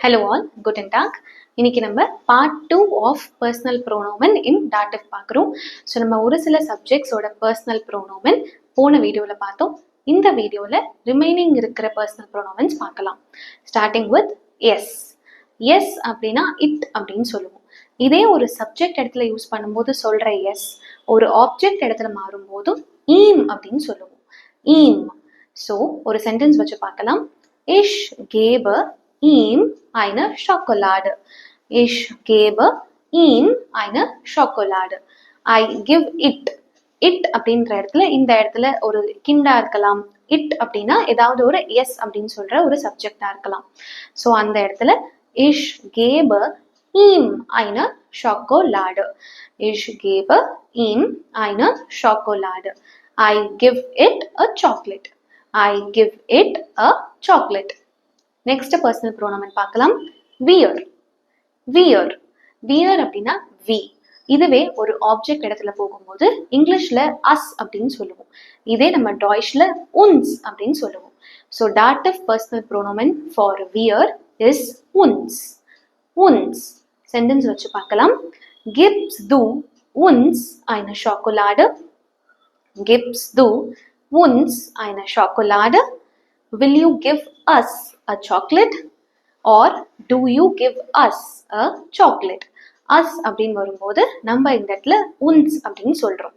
Hello all, guten Tag. இன்னைக்கு நம்ம part 2 of personal ப்ரோனோமன் இன் டாட்டிவ் பார்க்குறோம். ஸோ நம்ம ஒரு சில சப்ஜெக்ட்ஸோட பர்சனல் ப்ரோனோமன் போன வீடியோவில் பார்த்தோம். இந்த வீடியோவில் ரிமைனிங் இருக்கிற பர்சனல் ப்ரோனோமன்ஸ் பார்க்கலாம். Starting with S. எஸ் அப்படின்னா இட் அப்படின்னு சொல்லுவோம். இதே ஒரு சப்ஜெக்ட் இடத்துல யூஸ் பண்ணும்போது சொல்கிற எஸ் ஒரு ஆப்ஜெக்ட் இடத்துல மாறும்போதும் ஈம் அப்படின்னு சொல்லுவோம். ஈம். ஸோ ஒரு சென்டென்ஸ் வச்சு பார்க்கலாம். இஷ் கேப ihm eine Schokolade. Ich gebe ihm eine Schokolade. I give it. It அப்படின்ற இடத்துல இந்த இடத்துல ஒரு கிண்டா இருக்கலாம். இட் அப்படின்னா ஏதாவது ஒரு எஸ் அப்படின்னு சொல்ற ஒரு சப்ஜெக்டா இருக்கலாம். ஸோ அந்த இடத்துல ich gebe ihm eine Schokolade. Ich gebe ihm eine Schokolade. I give it a chocolate. I give it a chocolate. Next personal ப்ரோனோமன் பார்க்கலாம். வியர். வியர். வியர் அப்படின்னா வி. இதுவே ஒரு ஆப்ஜெக்ட் இடத்துல போகும்போது இங்கிலீஷ்ல அஸ் அப்படின்னு சொல்லுவோம். இதே நம்ம டாய்ஷ்ல உன்ஸ் அப்படின்னு சொல்லுவோம். ஸோ டாட்டிவ் பர்சனல் ப்ரோனோமன் ஃபார் வியர் இஸ் உன்ஸ். உன்ஸ். சென்டென்ஸ் வச்சு பார்க்கலாம். கிப்ஸ் து உன்ஸ் eine Schokolade. Gibst du uns eine Schokolade? Will you give us a chocolate or do you give us a chocolate? us அப்படின்னு வரும்போது நம்ம இந்த இடத்துல uns அப்படின்னு சொல்றோம்.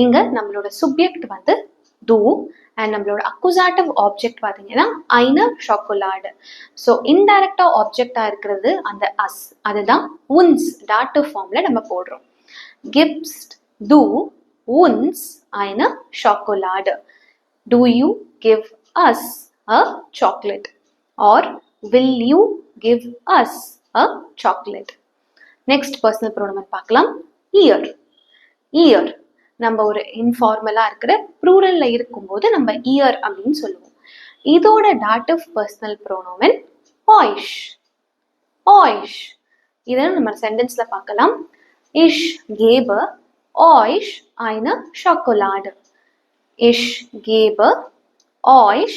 இங்க நம்மளோட சுப்ஜெக்ட் வந்து do and நம்மளோட அக்குசாட்டிவ் ஆப்ஜெக்ட் பார்த்தீங்கன்னா eine Schokolade. ஸோ இன்டைரக்டா ஆப்ஜெக்டா இருக்கிறது அந்த us, அதுதான் uns டாட்டிவ் ஃபார்ம்ல நம்ம போடுறோம். Gibst du uns eine Schokolade? Do you give us a chocolate or will you give us a chocolate? Next personal pronoun பார்க்கலாம். ear. ear நம்ம ஒரு இன்ஃபார்மலா இருக்கிற ப்ளூரல்ல இருக்கும்போது நம்ம ear அப்படின்னு சொல்லுவோம். இதோட டாட்டிவ் பர்சனல் ப்ரோனோமன் euch. euch. இதை நம்ம சென்டென்ஸ்ல பார்க்கலாம். Ich gebe euch eine Schokolade. Ich gebe euch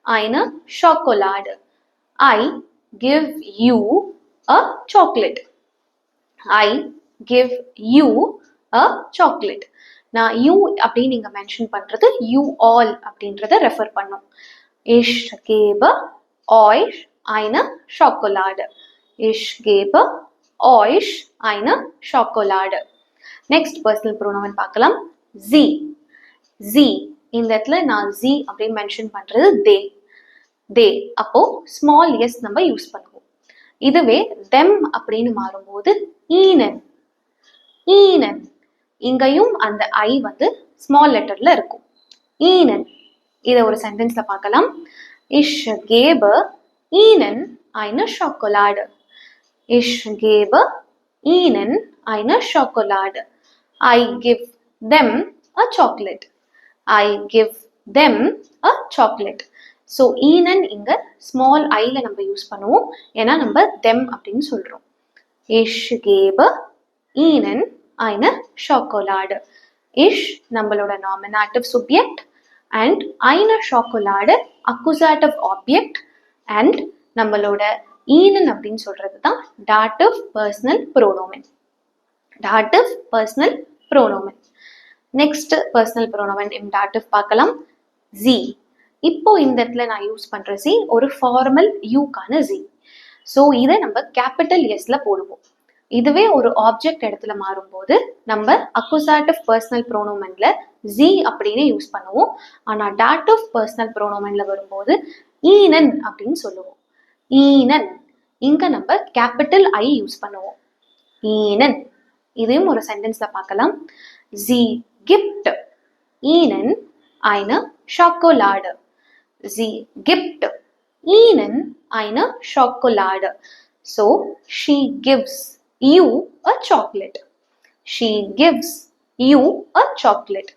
eine Schokolade. I give you a chocolate. I give you a chocolate. நான் you அப்படின்னு நீங்க மென்ஷன் பண்றது you all அப்படின்றத ரெஃபர் பண்ணும். Ich gebe euch eine Schokolade. Ich gebe euch eine Schokolade. Next personal ப்ரோனோமன் பார்க்கலாம். sie. sie. இந்த இடத்துல நான் z அப்படின்னு மென்ஷன் பண்றது they. they. அப்போ ஸ்மால் எஸ் நம்ம யூஸ் பண்ணுவோம். இதுவே them அப்படின்னு மாறும்போது ihnen. ihnen. இங்கேயும் அந்த ஐ வந்து ஸ்மால் லெட்டர்ல இருக்கும். ihnen. இதை ஒரு சென்டென்ஸ்ல பார்க்கலாம். Ich gebe ihnen eine Schokolade. Ich gebe ihnen eine Schokolade. I give them a chocolate. I give them a chocolate. So ஈனன் இங்க ஸ்மால் ஐல நம்ம யூஸ் பண்ணுவோம். ஏன்னா நம்ம them அப்படின்னு சொல்றோம். Ich gebe ihnen eine Schokolade. Ich நம்மளோட நாமினாட்டிவ் சுப்ஜெக்ட் and eine Schokolade அக்குசாட்டிவ் ஆப்ஜெக்ட் and நம்மளோட ஈனன் அப்படின்னு சொல்றது தான் டாட்டிவ் பர்சனல் ப்ரோனோமன். டாட்டிவ் பர்சனல் ப்ரோனோமன். நெக்ஸ்ட் பர்சனல் ப்ரோனோமன் இன் டாட்டிவ் பார்க்கலாம். z. இப்போ இந்த இடத்துல நான் யூஸ் பண்ற z ஒரு ஃபார்மல் யூக்கான z. ஸோ இதை நம்ம கேபிட்டல் எஸ்ல போடுவோம். இதுவே ஒரு ஆப்ஜெக்ட் இடத்துல மாறும்போது நம்ம அக்குசாட்டிவ் பர்சனல் ப்ரோனோமன்ல z அப்படின்னு யூஸ் பண்ணுவோம். ஆனா டாட்டிவ் பர்சனல் ப்ரோனோமன்ல வரும்போது ஈனன் அப்படின்னு சொல்லுவோம். ஈனன். இங்க நம்ம கேபிட்டல் ஐ யூஸ் பண்ணுவோம். ஈனன். இதையும் ஒரு சென்டென்ஸ்ல பார்க்கலாம். Sie gibt ihnen eine Schokolade. Sie gibt ihnen eine Schokolade. So she gives you a chocolate. She gives you a chocolate.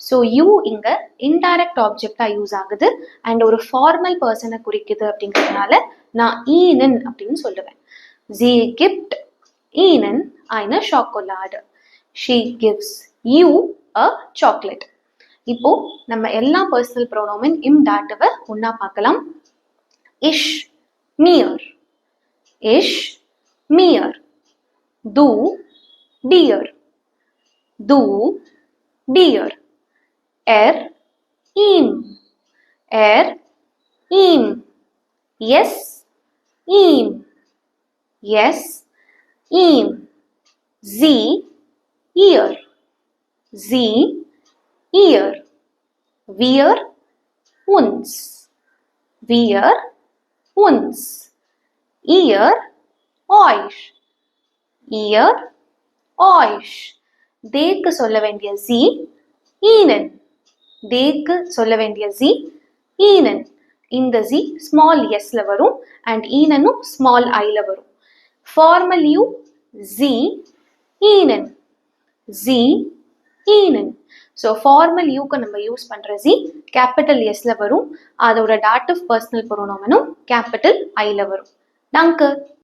So you இங்க இன்டைரக்ட் ஆப்ஜெக்டா யூஸ் ஆகுது அண்ட் ஒரு ஃபார்மல் பர்சனை குறிக்குது அப்படிங்கிறதுனால நான் ihnen அப்படின்னு சொல்லுவேன். Sie gibt ihnen eine Schokolade. She gives you a chocolate. இப்போ நம்ம எல்லா பர்சனல் ப்ரோனோமன் இம் டாட்டிவை ஒன்னா பார்க்கலாம். இஷ், மியர். ish, mere. Do, dear. Do, dear. Im. Im. Yes, im. Yes, im. Ear. Ear. Wear, uns. Wear, uns. Ear, euch. Ear, euch. தேக்கு சொல்ல வேண்டிய z, ihnen. தேக்கு சொல்ல வேண்டிய z, ihnen. இந்த z small sல வரும் and ihnen-உம் small i-ல வரும். Formal u, sie, ihnen. Sie, ihnen. So formal u-க்கு நம்ம யூஸ் பண்ற z capital S-ல வரும். அதோட dative personal pronomen-உம் capital I-ல வரும். Danke.